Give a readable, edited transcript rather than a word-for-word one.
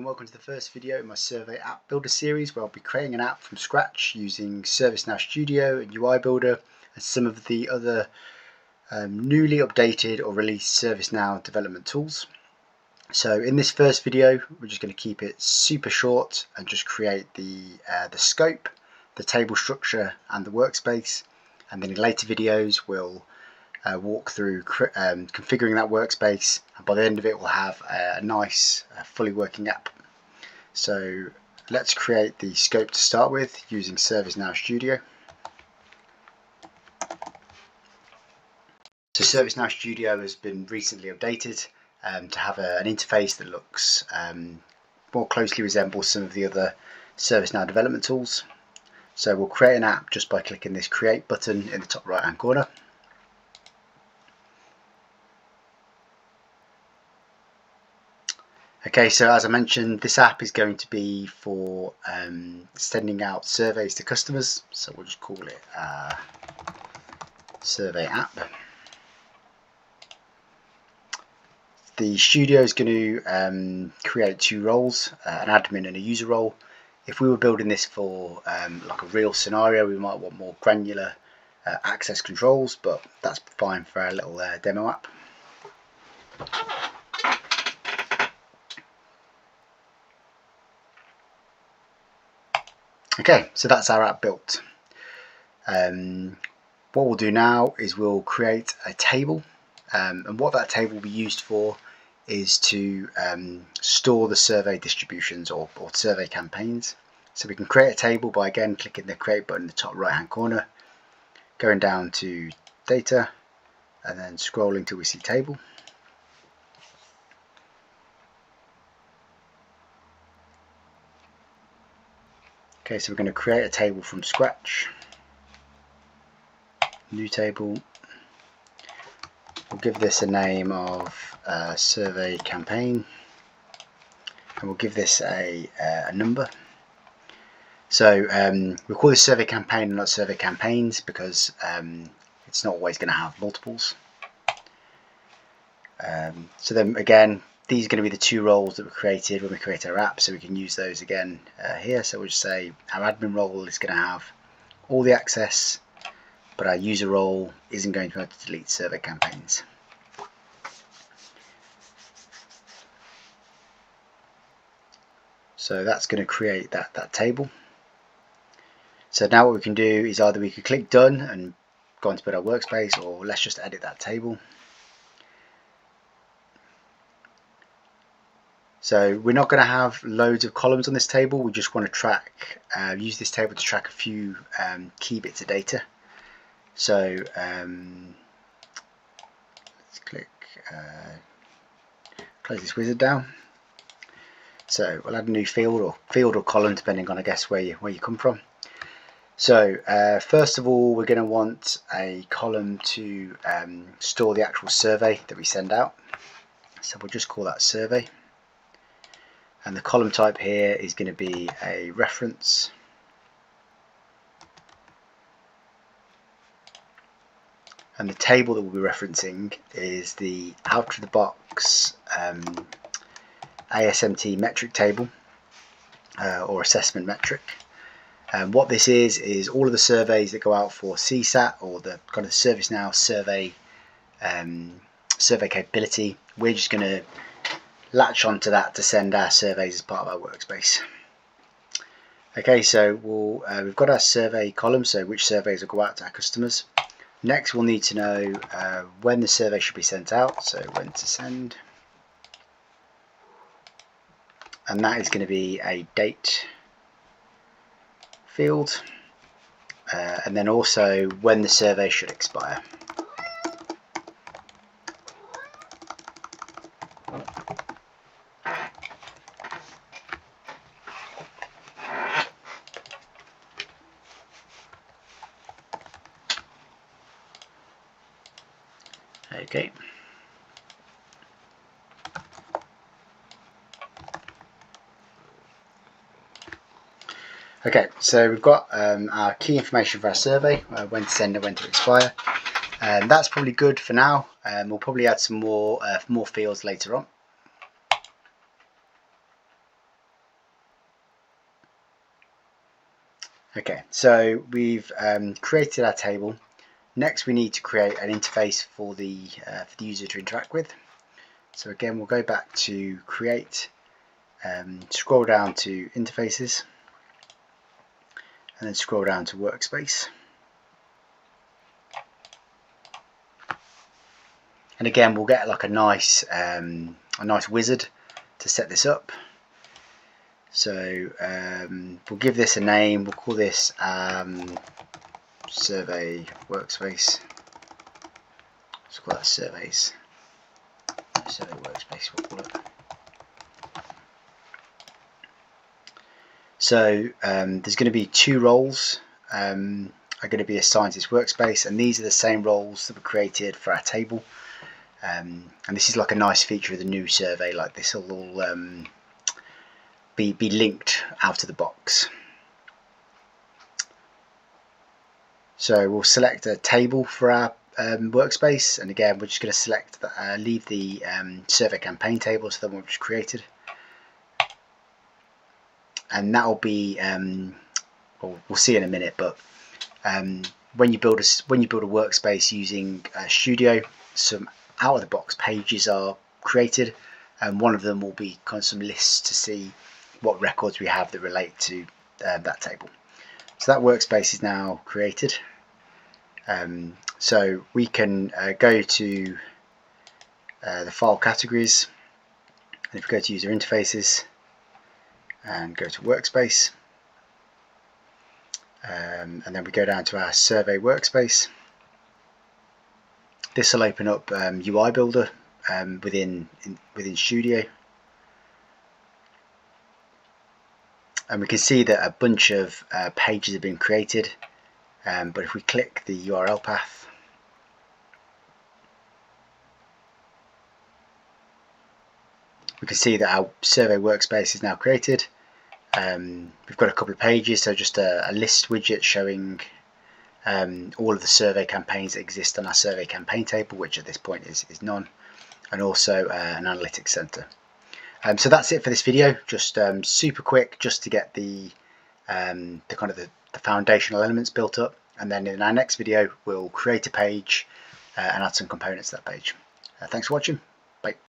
and welcome to the first video in my Survey app builder series, where I'll be creating an app from scratch using ServiceNow Studio and UI Builder and some of the other newly updated or released ServiceNow development tools. So in this first video we're just going to keep it super short and just create the scope, the table structure and the workspace, and then in later videos we'll walk through configuring that workspace, and by the end of it we'll have a nice fully working app. So let's create the scope to start with using ServiceNow Studio. So ServiceNow Studio has been recently updated to have an interface that looks more closely resembles some of the other ServiceNow development tools. So we'll create an app just by clicking this create button in the top right hand corner. Okay, so as I mentioned, this app is going to be for sending out surveys to customers, so we'll just call it Survey app. The studio is going to create two roles, an admin and a user role. If we were building this for like a real scenario, we might want more granular access controls, but that's fine for our little demo app. Okay, so that's our app built. What we'll do now is we'll create a table, and what that table will be used for is to store the survey distributions or survey campaigns. So we can create a table by again clicking the create button in the top right hand corner, going down to data and then scrolling till we see table. Okay, so we're going to create a table from scratch. New table. We'll give this a name of survey campaign, and we'll give this a number. So we'll call this survey campaign and not survey campaigns because it's not always going to have multiples. So then again, these are going to be the two roles that were created when we create our app, so we can use those again here. So we'll just say our admin role is going to have all the access, but our user role isn't going to be able to delete survey campaigns. So that's going to create that table. So now what we can do is either we could click done and go on to build our workspace, or let's just edit that table. So we're not going to have loads of columns on this table, we just want to track, use this table to track a few key bits of data. So let's click, close this wizard down. So we'll add a new field or column depending on, I guess, where you come from. So first of all, we're going to want a column to store the actual survey that we send out. So we'll just call that survey. And the column type here is going to be a reference. And the table that we'll be referencing is the out of the box ASMT metric table or assessment metric. What this is all of the surveys that go out for CSAT, or the kind of ServiceNow survey survey capability. We're just going to latch onto that to send our surveys as part of our workspace. Okay, so we've got our survey column, so which surveys will go out to our customers. Next we'll need to know when the survey should be sent out, so when to send, and that is going to be a date field, and then also when the survey should expire. Okay. Okay, so we've got our key information for our survey, when to send and when to expire. That's probably good for now. We'll probably add some more fields later on. Okay, so we've created our table. Next we need to create an interface for the user to interact with. So again, we'll go back to create, scroll down to interfaces, and then scroll down to workspace. And again, we'll get like a nice wizard to set this up. So we'll give this a name. We'll call this survey workspace. Let's call that survey workspace. We'll call it. So there's going to be 2 roles are going to be assigned to this workspace, and these are the same roles that were created for our table. And this is like a nice feature of the new survey. Like this will all be linked out of the box. So we'll select a table for our workspace, and again we're just going to select leave the survey campaign table, so the one we've just created, and that will be we'll see in a minute. But when you build a workspace using Studio, some out of the box pages are created, and one of them will be kind of some lists to see what records we have that relate to that table. So that workspace is now created. So we can go to the file categories, and if we go to user interfaces and go to workspace, and then we go down to our survey workspace, this will open up UI Builder within Studio, and we can see that a bunch of pages have been created. But if we click the URL path, we can see that our survey workspace is now created. We've got a couple of pages, so just a list widget showing all of the survey campaigns that exist on our survey campaign table, which at this point is none, and also an analytics center. So that's it for this video. Just super quick, just to get the kind of the foundational elements built up, and then in our next video we'll create a page and add some components to that page. Thanks for watching. Bye.